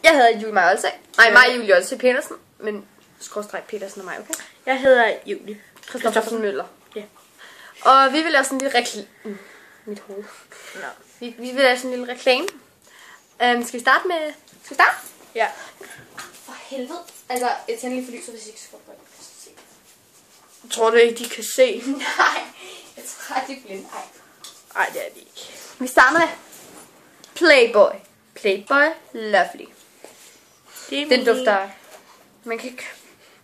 Jeg hedder Julie Maja Olse. Nej, mig Julie Olse Petersen. Men skråstreg Petersen og mig, okay? Jeg hedder Julie Christoffersen Møller. Ja. Og vi vil lave sådan en lille reklame. Mit hoved. Nå. Vi vil lave sådan en lille reklame. Skal vi starte med... Skal vi starte? Ja. For helvede. Altså, jeg tænder lige for lyset, hvis I ikke skal prøve at se. Tror du ikke, de kan se? Nej, jeg tror, de er blinde. Nej, det er de ikke. Vi starter med Playboy. Playboy Lovely. Den dufter... Man kan ikke...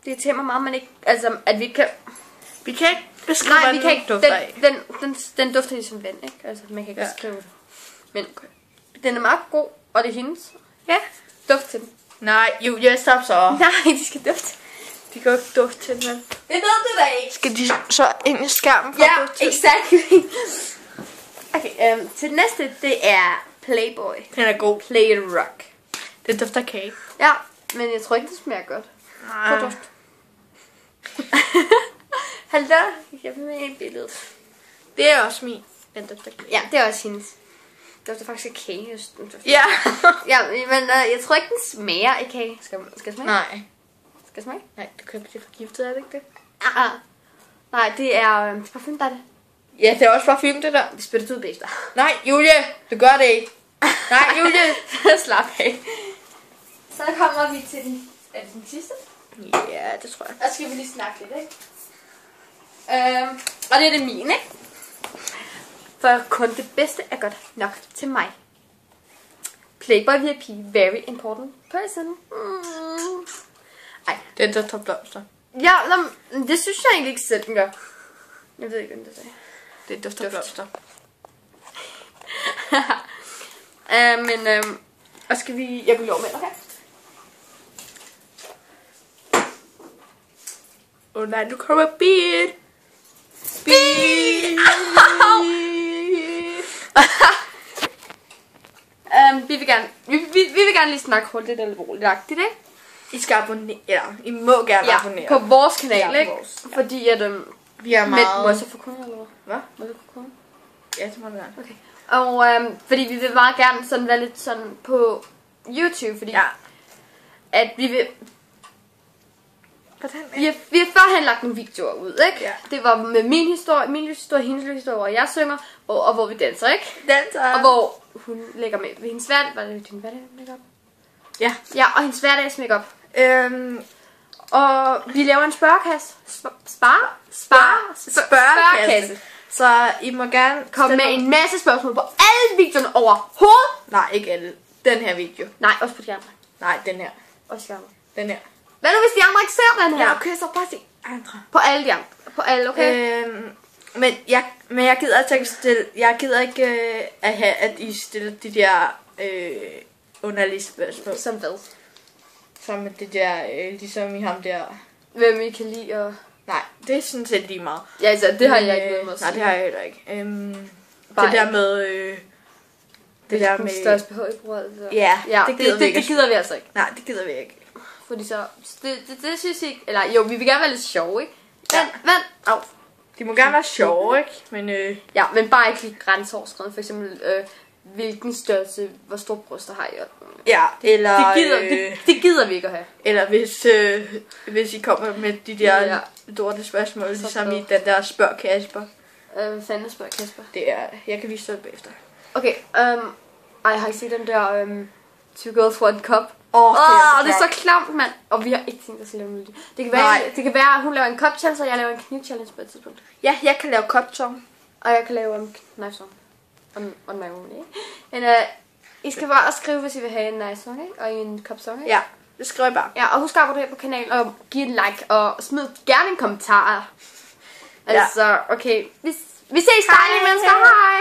Det irriterer mig, man ikke... Altså, at vi kan... Vi kan ikke beskrive, Nej, vi kan ikke dufter af. Den dufter ligesom vand, ikke? Altså, man kan ikke beskrive det. Men okay. Den er meget god, og det er hendes. Ja. Duft til den. Nej, Julie, stop så. Nej, de skal dufte. De kan jo ikke dufte til den. Det dufter der ikke. Skal de så ind i skærmen for Ja, at dufte til? exactly. Okay, til den næste, det er Playboy. Den er god. Play Rock. Den dufter kage. Ja, men jeg tror ikke, det smager godt. Nej. Prøv duft. Hallo, jeg vil med i billedet. Det er også min. Den dufter kage. Ja, det er også hendes. Det dufter faktisk af kage. Ja. Ja, men jeg tror ikke, den smager af kage. Skal jeg smage? Nej. Skal jeg smage? Nej, det kan blive forgiftet, er det ikke det? Ah. Nej, det er parfume, der er det. Ja, det er også parfume, det der. Vi spytter det ud bagefter. Nej, Julie, du gør det ikke. Nej, Julie. Slap af. Så kommer vi til den... Er det den sidste? Ja, det tror jeg. Og skal vi lige snakke lidt, ikke? Og det er det mine, ikke? For kun det bedste er godt nok til mig. Playboy VIP, very important person. Ej. Den dufter blomster. Ja, det synes jeg egentlig ikke selv, den gør. Jeg ved ikke, hvad det er. Det dufter blomster. Og skal vi... Jeg vil lov med, okay? Åh nej, nu kommer bil. Bil. Vi vil gerne lige snakke hurtigt alvorligt-agtigt, ikke? I skal abonnere. Eller, I må gerne abonnere. På vores kanal, Ja, ikke? på vores, ja. Fordi at... Vi er meget... Må jeg så få kunder, eller hvad? Hvad? Må jeg få kunder? Ja, det må det være. Okay. Og fordi vi vil meget gerne sådan være lidt sådan på YouTube, fordi at vi vil... Vi har førhen lagt nogle videoer ud, ikke? Ja. Det var med min historie, hendes historie, hvor jeg synger, og hvor vi danser, ikke? Danser. Og hvor hun lægger med ved hendes hverdag. Var det din hverdag makeup? Ja. Ja, og hendes hverdags makeup. Og vi laver en spørgekasse. Spørgekasse. Så I må gerne komme med en masse spørgsmål på alle videoerne overhovedet. Nej, ikke alle. Den her video. Nej, også på de andre. Nej, den her. Også de andre. Den her. Hvad nu hvis de andre ikke ser den her? Ja, okay, så bare se andre. På alle de andre. På alle, okay? Men jeg gider altså ikke stille. Jeg gider ikke at have, at I stiller de der underlige spørgsmål. Som hvad? Som det der, ligesom i ham der. Hvem I kan lide og... Nej, det er sådan set lige meget. Ja, altså, det har jeg ikke noget med at sige. Nej, det har jeg heller ikke. Bare det der med... det der med... største behov i bruget. Ja, det gider vi ikke. Det gider vi altså ikke. Nej, det gider vi ikke. Fordi så... Det synes jeg ikke... Eller jo, vi vil gerne være lidt sjove, ikke? Vand. Au. De må gerne være sjove, ikke? Men ja, men bare ikke lige grænseoverskridende. For eksempel, hvilken størrelse, hvor store bryster har I? Ja, eller... Det gider vi ikke at have. Eller hvis I kommer med de der lorte spørgsmål, ligesom i den der spørg Kasper. Hvad fanden spørg Kasper? Det er... Jeg kan vise det bagefter. Okay, har I set den der Two Girls One Cup? Det er så klamt, mand. Og vi har ikke tænkt os at lave noget. Det kan være, at hun laver en cup challenge, og jeg laver en kniv challenge på et tidspunkt. Ja, jeg kan lave cup song. Og jeg kan lave knife song. On my own, ikke? Men I skal bare skrive, hvis I vil have en nice song, ikke? Og en cup song, ikke? Ja, det skriver jeg bare. Ja, og husk at abonnere på kanalen, og give en like, og smid gerne en kommentar. Altså, okay. Vi ses, dejlige mennesker. Hej!